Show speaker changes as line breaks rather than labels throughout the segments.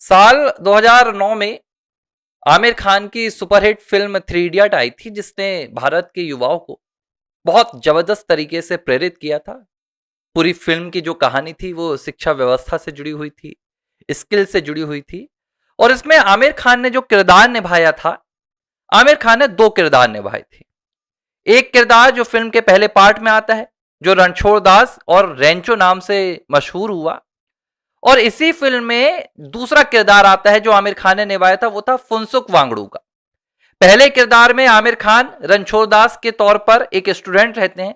साल 2009 में आमिर खान की सुपरहिट फिल्म थ्री इडियट आई थी, जिसने भारत के युवाओं को बहुत जबरदस्त तरीके से प्रेरित किया था। पूरी फिल्म की जो कहानी थी वो शिक्षा व्यवस्था से जुड़ी हुई थी, स्किल से जुड़ी हुई थी। और इसमें आमिर खान ने जो किरदार निभाया था, आमिर खान ने दो किरदार निभाए थे। एक किरदार जो फिल्म के पहले पार्ट में आता है, जो रणछोड़ दास और रेंचो नाम से मशहूर हुआ। और इसी फिल्म में दूसरा किरदार आता है जो आमिर खान ने निभाया था, वो था फुनसुक वांगडू का। पहले किरदार में आमिर खान रणछोड़ दास के तौर पर एक स्टूडेंट रहते हैं,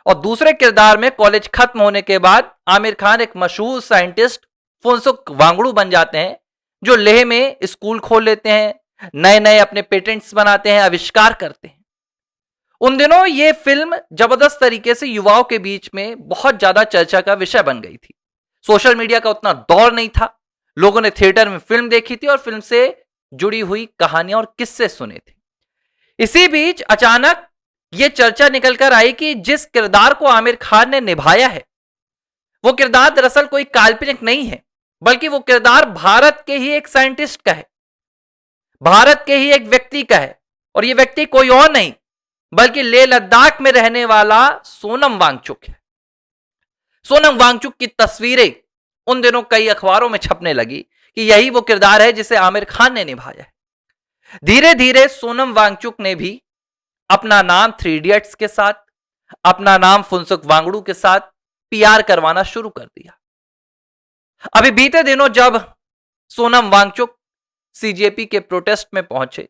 और दूसरे किरदार में कॉलेज खत्म होने के बाद आमिर खान एक मशहूर साइंटिस्ट फुनसुक वांगडू बन जाते हैं, जो लेह में स्कूल खोल लेते हैं, नए नए अपने पेटेंट्स बनाते हैं, आविष्कार करते हैं। उन दिनों ये फिल्म जबरदस्त तरीके से युवाओं के बीच में बहुत ज्यादा चर्चा का विषय बन गई थी। सोशल मीडिया का उतना दौर नहीं था, लोगों ने थिएटर में फिल्म देखी थी और फिल्म से जुड़ी हुई कहानियां और किस्से सुने थे। इसी बीच अचानक यह चर्चा निकलकर आई कि जिस किरदार को आमिर खान ने निभाया है, वो किरदार दरअसल कोई काल्पनिक नहीं है, बल्कि वो किरदार भारत के ही एक साइंटिस्ट का है, भारत के ही एक व्यक्ति का है। और यह व्यक्ति कोई और नहीं बल्कि लेह लद्दाख में रहने वाला सोनम वांगचुक है। सोनम वांगचुक की तस्वीरें उन दिनों कई अखबारों में छपने लगी कि यही वो किरदार है जिसे आमिर खान ने निभाया है। धीरे धीरे सोनम वांगचुक ने भी अपना नाम थ्री इडियट्स के साथ, अपना नाम फुनसुक वांगडू के साथ पीआर करवाना शुरू कर दिया। अभी बीते दिनों जब सोनम वांगचुक सीजेपी के प्रोटेस्ट में पहुंचे,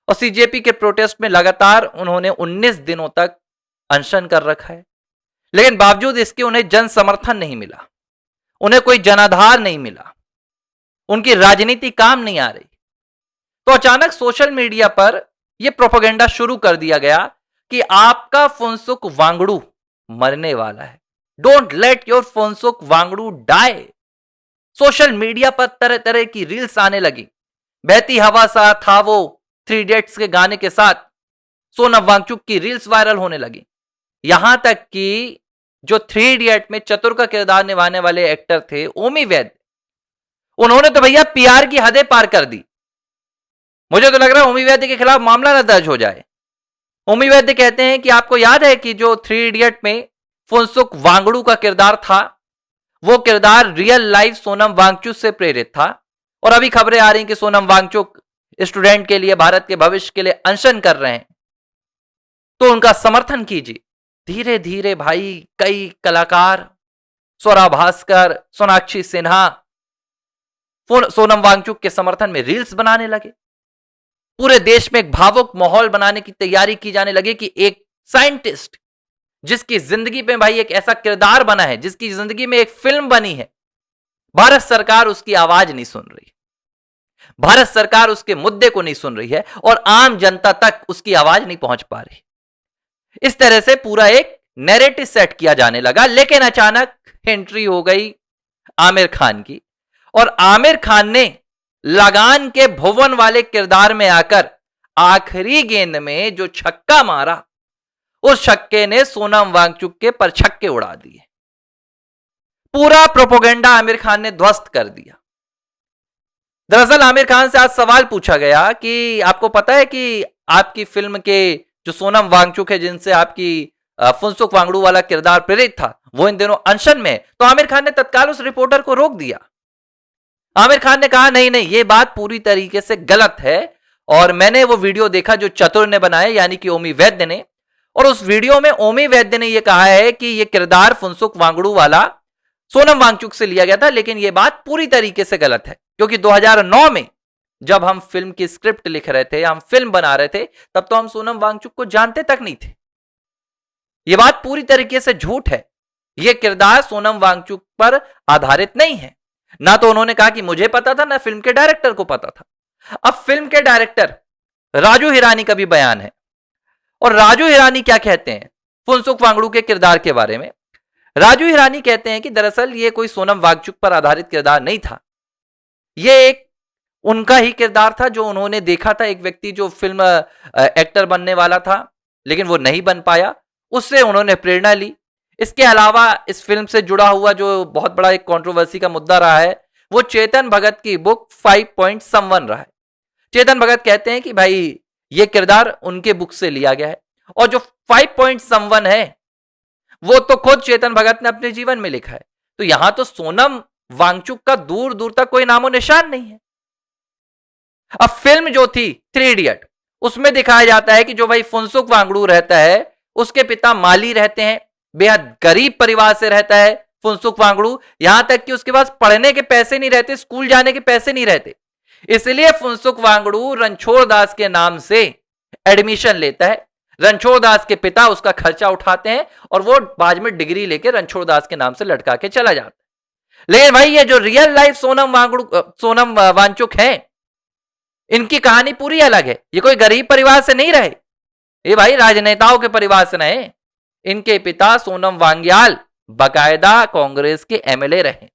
और सीजेपी के प्रोटेस्ट में लगातार उन्होंने 19 दिनों तक अनशन कर रखा है, लेकिन बावजूद इसके उन्हें जन समर्थन नहीं मिला, उन्हें कोई जनाधार नहीं मिला, उनकी राजनीति काम नहीं आ रही। तो अचानक सोशल मीडिया पर यह प्रोपेगेंडा शुरू कर दिया गया कि आपका फुनसुक वांगडू मरने वाला है, don't let your Phunsuk Wangdu die. Social media पर तरह तरह की रील्स आने लगी। बहती हवा सा था वो थ्री इडियट्स के गाने के साथ सोनम वांगचुक की रील्स वायरल होने लगी। यहां तक कि जो थ्री इडियट में चतुर का किरदार निभाने वाले एक्टर थे ओमी वैद्य, उन्होंने तो भैया पीआर की हदें पार कर दी। मुझे तो लग रहा है ओमी वैद्य के खिलाफ मामला न दर्ज हो जाए। ओमी वैद्य कहते हैं कि आपको याद है कि जो थ्री इडियट में फुनसुक वांगडू का किरदार था, वो किरदार रियल लाइफ सोनम वांगचुक से प्रेरित था। और अभी खबरें आ रही कि सोनम वांगचुक स्टूडेंट के लिए, भारत के भविष्य के लिए अनशन कर रहे हैं, तो उनका समर्थन कीजिए। धीरे धीरे भाई कई कलाकार, स्वरा भास्कर, सोनाक्षी सिन्हा, सोनम वांगचुक के समर्थन में रील्स बनाने लगे। पूरे देश में एक भावुक माहौल बनाने की तैयारी की जाने लगी कि एक साइंटिस्ट जिसकी जिंदगी में भाई एक ऐसा किरदार बना है, जिसकी जिंदगी में एक फिल्म बनी है, भारत सरकार उसकी आवाज नहीं सुन रही, भारत सरकार उसके मुद्दे को नहीं सुन रही है, और आम जनता तक उसकी आवाज नहीं पहुंच पा रही। इस तरह से पूरा एक नैरेटिव सेट किया जाने लगा। लेकिन अचानक एंट्री हो गई आमिर खान की, और आमिर खान ने लगान के भुवन वाले किरदार में आकर आखिरी गेंद में जो छक्का मारा, उस छक्के ने सोनम वांगचुक के परछक्के उड़ा दिए। पूरा प्रोपेगेंडा आमिर खान ने ध्वस्त कर दिया। दरअसल आमिर खान से आज सवाल पूछा गया कि आपको पता है कि आपकी फिल्म के जो सोनम वांगचुक है, जिनसे आपकी फुनसुक वांगडू वाला किरदार प्रेरित था, वो इन दिनों अनशन में। तो आमिर खान ने तत्काल उस रिपोर्टर को रोक दिया। आमिर खान ने कहा नहीं नहीं, ये बात पूरी तरीके से गलत है, और मैंने वो वीडियो देखा जो चतुर ने बनाया, यानी कि ओमी वैद्य ने। और उस वीडियो में ओमी वैद्य ने यह कहा है कि यह किरदार फुनसुक वांगडू वाला सोनम वांगचुक से लिया गया था, लेकिन यह बात पूरी तरीके से गलत है, क्योंकि 2009 में जब हम फिल्म की स्क्रिप्ट लिख रहे थे, हम फिल्म बना रहे थे, तब तो हम सोनम वांगचुक को जानते तक नहीं थे। यह बात पूरी तरीके से झूठ है। यह किरदार सोनम वांगचुक पर आधारित नहीं है। ना तो उन्होंने कहा कि मुझे पता था, ना फिल्म के डायरेक्टर को पता था। अब फिल्म के डायरेक्टर राजू हिरानी का भी बयान है, और राजू हिरानी क्या कहते हैं फुनसुक वांगडू के किरदार के बारे में। राजू हिरानी कहते हैं कि दरअसल यह कोई सोनम वांगचुक पर आधारित किरदार नहीं था, यह एक उनका ही किरदार था जो उन्होंने देखा था। एक व्यक्ति जो फिल्म एक्टर बनने वाला था, लेकिन वो नहीं बन पाया, उससे उन्होंने प्रेरणा ली। इसके अलावा इस फिल्म से जुड़ा हुआ जो बहुत बड़ा एक कंट्रोवर्सी का मुद्दा रहा है, वो चेतन भगत की बुक 5.1 रहा है। चेतन भगत कहते हैं कि भाई ये किरदार उनके बुक से लिया गया है, और जो 5.1 है वो तो खुद चेतन भगत ने अपने जीवन में लिखा है। तो यहां तो सोनम वांगचुक का दूर दूर तक कोई नामो निशान नहीं है। अब फिल्म जो थी 3 इडियट, उसमें दिखाया जाता है कि जो भाई फुनसुक वांगडू रहता है, उसके पिता माली रहते हैं, बेहद गरीब परिवार से रहता है फुनसुक वांगडू, यहां तक कि उसके पास पढ़ने के पैसे नहीं रहते, स्कूल जाने के पैसे नहीं रहते। इसलिए फुनसुक वांगडू रणछोड़ दास के नाम से एडमिशन लेता है। रणछोड़ दास के पिता उसका खर्चा उठाते हैं और वो बाद में डिग्री लेके रणछोड़ दास के नाम से लटका के चला जाता है। लेकिन भाई ये जो रियल लाइफ सोनम वांगचुक है, इनकी कहानी पूरी अलग है। ये कोई गरीब परिवार से नहीं रहे, ये भाई राजनेताओं के परिवार से रहे। इनके पिता सोनम वांग्याल बाकायदा कांग्रेस के एमएलए रहे,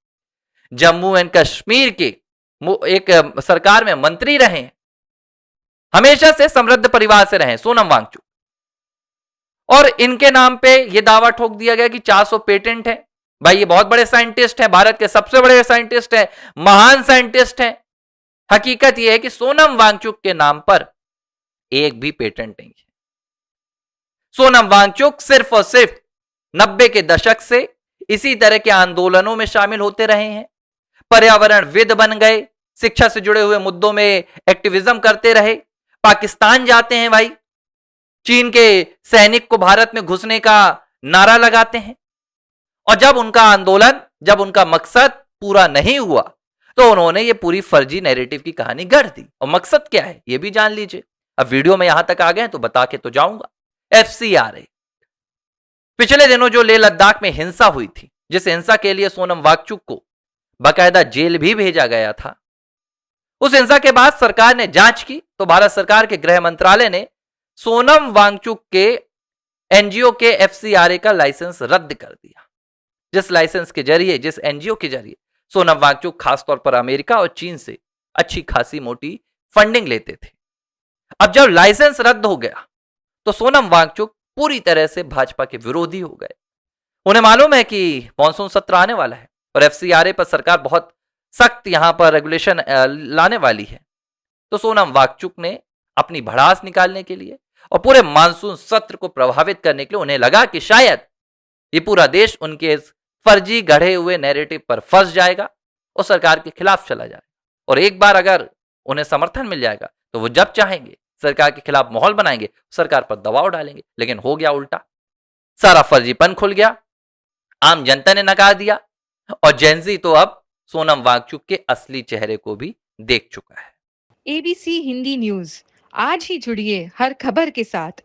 जम्मू एंड कश्मीर के एक सरकार में मंत्री रहे, हमेशा से समृद्ध परिवार से रहे सोनम वांगचुक। और इनके नाम पे ये दावा ठोक दिया गया कि 400 पेटेंट है। भाई ये बहुत बड़े साइंटिस्ट हैं, भारत के सबसे बड़े साइंटिस्ट हैं, महान साइंटिस्ट हैं। हकीकत यह है कि सोनम वांगचुक के नाम पर एक भी पेटेंट नहीं है। सोनम वांगचुक सिर्फ और सिर्फ 90 के दशक से इसी तरह के आंदोलनों में शामिल होते रहे हैं, पर्यावरणविद बन गए, शिक्षा से जुड़े हुए मुद्दों में एक्टिविज्म करते रहे, पाकिस्तान जाते हैं भाई, चीन के सैनिक को भारत में घुसने का नारा लगाते हैं। और जब उनका आंदोलन, जब उनका मकसद पूरा नहीं हुआ, तो उन्होंने ये पूरी फर्जी नैरेटिव की कहानी गढ़ दी। और मकसद क्या है ये भी जान लीजिए। अब वीडियो में यहां तक आ गए तो बता के तो जाऊंगा। FCRA, पिछले दिनों जो लेह लद्दाख में हिंसा हुई थी, जिस हिंसा के लिए सोनम वांगचुक को बाकायदा जेल भी भेजा गया था, उस हिंसा के बाद सरकार ने जांच की तो भारत सरकार के गृह मंत्रालय ने सोनम वांगचुक के एनजीओ के FCRA का लाइसेंस रद्द कर दिया। जिस लाइसेंस के जरिए, जिस एनजीओ के जरिए सोनम वांगचुक खासतौर पर अमेरिका और चीन से अच्छी खासी मोटी फंडिंग लेते थे। अब जब लाइसेंस रद्द हो गया तो सोनम वांगचुक पूरी तरह से भाजपा के विरोधी हो गए। उन्हें मालूम है कि मॉनसून सत्र आने वाला है और FCRA पर सरकार बहुत सख्त यहां पर रेगुलेशन लाने वाली है। तो सोनम वांगचुक ने अपनी भड़ास निकालने के लिए और पूरे मानसून सत्र को प्रभावित करने के लिए उन्हें लगा कि शायद ये पूरा देश उनके फर्जी गढ़े हुए नैरेटिव पर फंस जाएगा और सरकार के खिलाफ चला जाएगा। और एक बार अगर उन्हें समर्थन मिल जाएगा तो वो जब चाहेंगे सरकार के खिलाफ माहौल बनाएंगे, सरकार पर दबाव डालेंगे। लेकिन हो गया उल्टा, सारा फर्जीपन खुल गया, आम जनता ने नकार दिया और जेनजी तो अब सोनम वांगचुक के असली चेहरे को भी देख चुका है।
ABC हिंदी न्यूज, आज ही जुड़िए हर खबर के साथ